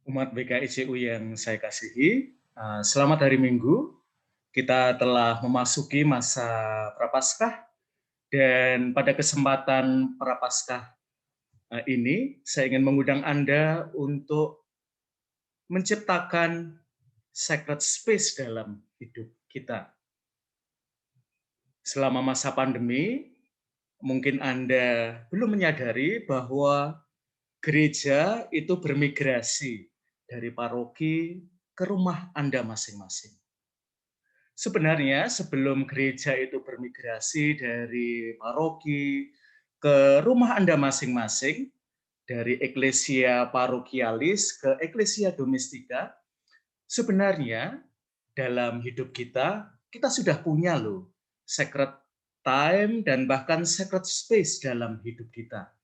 Umat BKICU yang saya kasihi, selamat hari Minggu. Kita telah memasuki masa Prapaskah dan pada kesempatan Prapaskah ini saya ingin mengundang Anda untuk menciptakan sacred space dalam hidup kita. Selama masa pandemi, mungkin Anda belum menyadari bahwa gereja itu bermigrasi dari paroki ke rumah Anda masing-masing. Sebenarnya sebelum gereja itu bermigrasi dari paroki ke rumah Anda masing-masing, dari eklesia parokialis ke eklesia domestika, sebenarnya dalam hidup kita, kita sudah punya loh sacred time dan bahkan sacred space dalam hidup kita,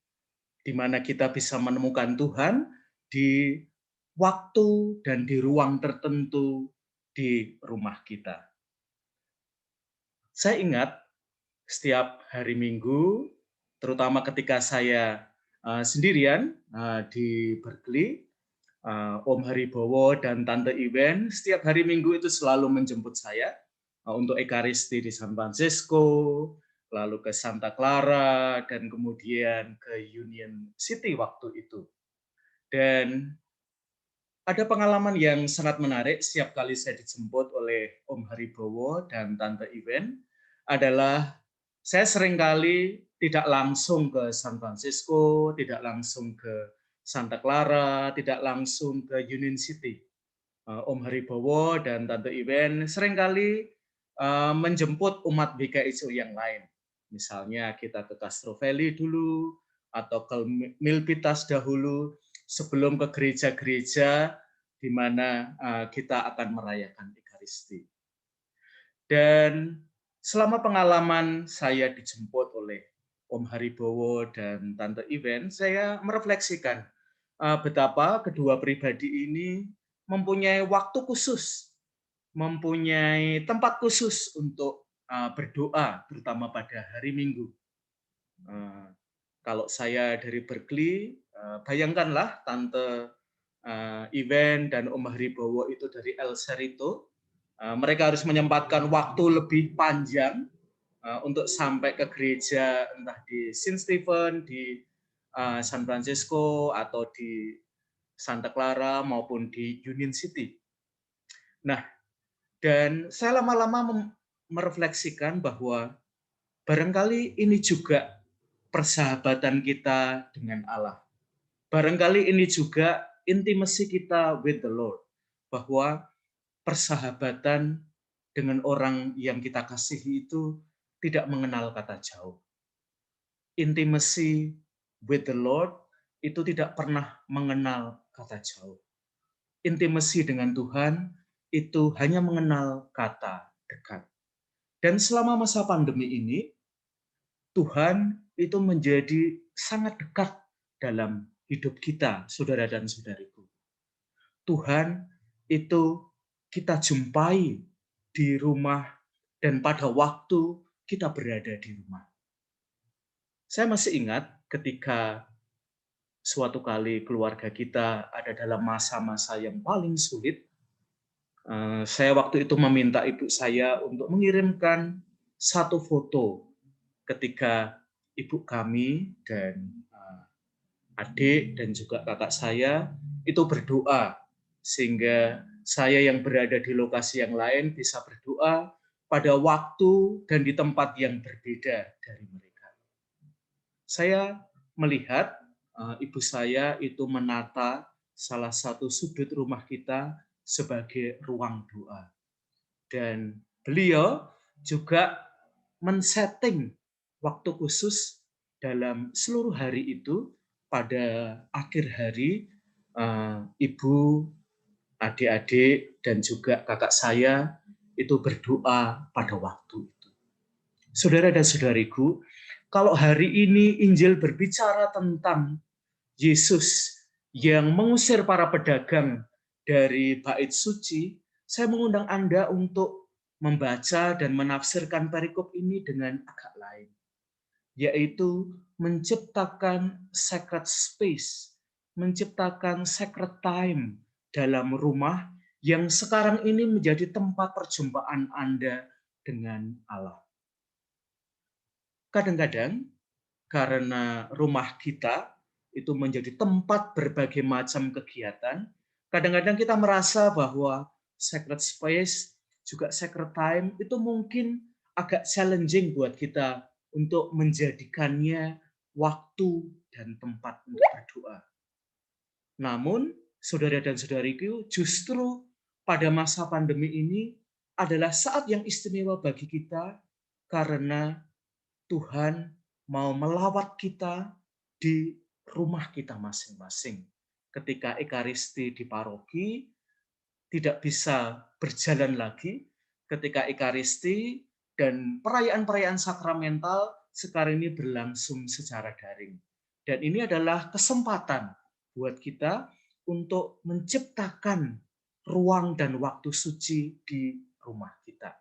di mana kita bisa menemukan Tuhan di waktu dan di ruang tertentu di rumah kita. Saya ingat setiap hari Minggu, terutama ketika saya sendirian di Berkeley, Om Haribowo dan Tante Iwen setiap hari Minggu itu selalu menjemput saya untuk ekaristi di San Francisco, lalu ke Santa Clara, dan kemudian ke Union City waktu itu. Dan ada pengalaman yang sangat menarik setiap kali saya dijemput oleh Om Haribowo dan Tante Iwen adalah saya seringkali tidak langsung ke San Francisco, tidak langsung ke Santa Clara, tidak langsung ke Union City. Om Haribowo dan Tante Iwen seringkali menjemput umat BKICU yang lain. Misalnya kita ke Castro Valley dulu, atau ke Milpitas dahulu, sebelum ke gereja-gereja di mana kita akan merayakan Ekaristi. Dan selama pengalaman saya dijemput oleh Om Haribowo dan Tante Iwen, saya merefleksikan betapa kedua pribadi ini mempunyai waktu khusus, mempunyai tempat khusus untuk berdoa, terutama pada hari Minggu. Kalau saya dari Berkeley, bayangkanlah Tante Iwen dan Om Haribowo itu dari El Cerrito. Mereka harus menyempatkan waktu lebih panjang untuk sampai ke gereja, entah di Saint Stephen, di San Francisco, atau di Santa Clara, maupun di Union City. Nah, dan saya lama-lama merefleksikan bahwa barangkali ini juga persahabatan kita dengan Allah. Barangkali ini juga intimacy kita with the Lord. Bahwa persahabatan dengan orang yang kita kasihi itu tidak mengenal kata jauh. Intimacy with the Lord itu tidak pernah mengenal kata jauh. Intimacy dengan Tuhan itu hanya mengenal kata dekat. Dan selama masa pandemi ini, Tuhan itu menjadi sangat dekat dalam hidup kita, saudara dan saudariku. Tuhan itu kita jumpai di rumah dan pada waktu kita berada di rumah. Saya masih ingat ketika suatu kali keluarga kita ada dalam masa-masa yang paling sulit. Saya waktu itu meminta ibu saya untuk mengirimkan satu foto ketika ibu kami dan adik dan juga kakak saya itu berdoa, sehingga saya yang berada di lokasi yang lain bisa berdoa pada waktu dan di tempat yang berbeda dari mereka. Saya melihat ibu saya itu menata salah satu sudut rumah kita sebagai ruang doa. Dan beliau juga men-setting waktu khusus dalam seluruh hari itu. Pada akhir hari, ibu, adik-adik, dan juga kakak saya itu berdoa pada waktu itu. Saudara dan saudariku, kalau hari ini Injil berbicara tentang Yesus yang mengusir para pedagang dari bait suci, saya mengundang Anda untuk membaca dan menafsirkan perikop ini dengan agak lain, yaitu menciptakan sacred space, menciptakan sacred time dalam rumah yang sekarang ini menjadi tempat perjumpaan Anda dengan Allah. Kadang-kadang karena rumah kita itu menjadi tempat berbagai macam kegiatan, kadang-kadang kita merasa bahwa sacred space, juga sacred time itu mungkin agak challenging buat kita untuk menjadikannya waktu dan tempat untuk berdoa. Namun, saudara dan saudariku, justru pada masa pandemi ini adalah saat yang istimewa bagi kita karena Tuhan mau melawat kita di rumah kita masing-masing. Ketika Ekaristi di paroki tidak bisa berjalan lagi, ketika Ekaristi dan perayaan-perayaan sakramental sekarang ini berlangsung secara daring. Dan ini adalah kesempatan buat kita untuk menciptakan ruang dan waktu suci di rumah kita.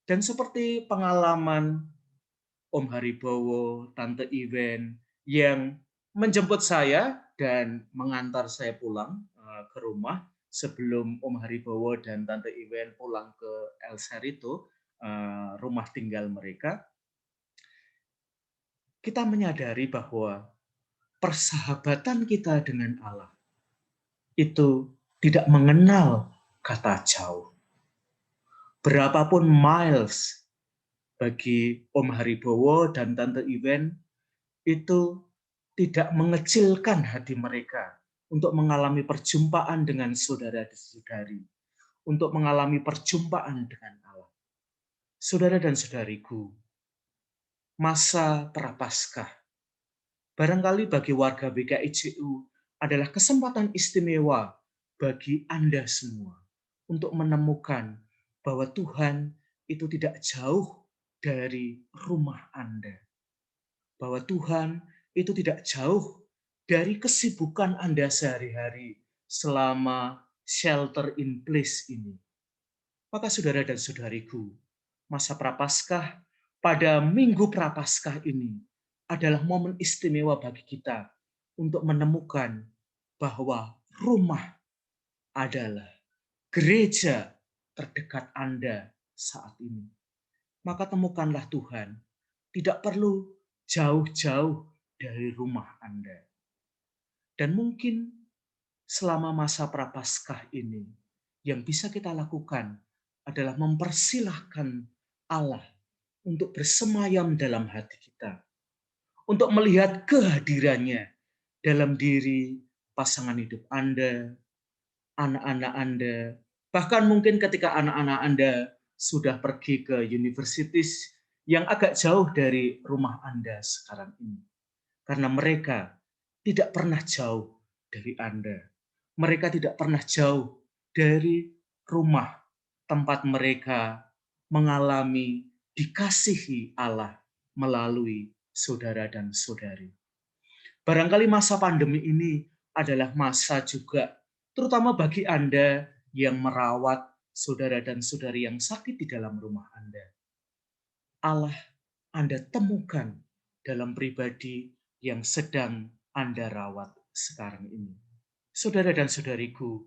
Dan seperti pengalaman Om Haribowo, Tante Iwen yang menjemput saya dan mengantar saya pulang ke rumah sebelum Om Haribowo dan Tante Iwen pulang ke El Cerrito, rumah tinggal mereka. Kita menyadari bahwa persahabatan kita dengan Allah itu tidak mengenal kata jauh. Berapapun miles bagi Om Haribowo dan Tante Iwen itu tidak mengecilkan hati mereka untuk mengalami perjumpaan dengan saudara dan saudari, untuk mengalami perjumpaan dengan Allah. Saudara dan saudariku, masa Prapaskah barangkali bagi warga BKIJU adalah kesempatan istimewa bagi Anda semua untuk menemukan bahwa Tuhan itu tidak jauh dari rumah Anda. Bahwa Tuhan itu tidak jauh dari kesibukan Anda sehari-hari selama shelter in place ini. Maka saudara dan saudariku, masa Prapaskah pada Minggu Prapaskah ini adalah momen istimewa bagi kita untuk menemukan bahwa rumah adalah gereja terdekat Anda saat ini. Maka temukanlah Tuhan, tidak perlu jauh-jauh dari rumah Anda. Dan mungkin selama masa Prapaskah ini, yang bisa kita lakukan adalah mempersilahkan Allah untuk bersemayam dalam hati kita. Untuk melihat kehadirannya dalam diri pasangan hidup Anda, anak-anak Anda, bahkan mungkin ketika anak-anak Anda sudah pergi ke universities yang agak jauh dari rumah Anda sekarang ini. Karena mereka tidak pernah jauh dari Anda. Mereka tidak pernah jauh dari rumah tempat mereka mengalami dikasihi Allah melalui saudara dan saudari. Barangkali masa pandemi ini adalah masa juga terutama bagi Anda yang merawat saudara dan saudari yang sakit di dalam rumah Anda. Allah Anda temukan dalam pribadi yang sedang Anda rawat sekarang ini. Saudara dan saudariku,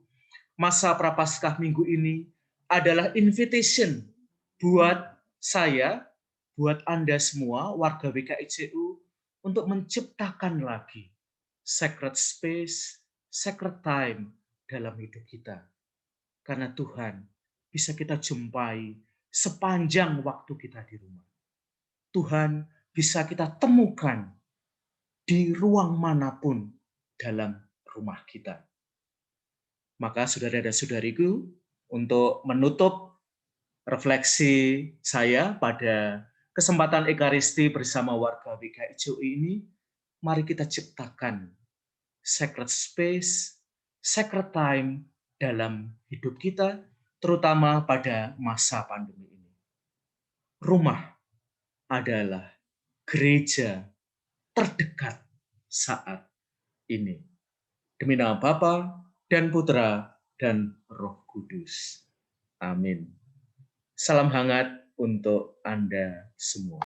masa Prapaskah minggu ini adalah invitation buat saya, buat Anda semua, warga BKIJU, untuk menciptakan lagi sacred space, sacred time dalam hidup kita. Karena Tuhan bisa kita jumpai sepanjang waktu kita di rumah. Tuhan bisa kita temukan di ruang manapun dalam rumah kita. Maka saudara dan saudariku, untuk menutup refleksi saya pada kesempatan Ekaristi bersama warga BKIJU ini, mari kita ciptakan sacred space, sacred time dalam hidup kita, terutama pada masa pandemi ini. Rumah adalah gereja terdekat saat ini. Demi nama Bapa dan Putra dan Roh Kudus. Amin. Salam hangat untuk Anda semua.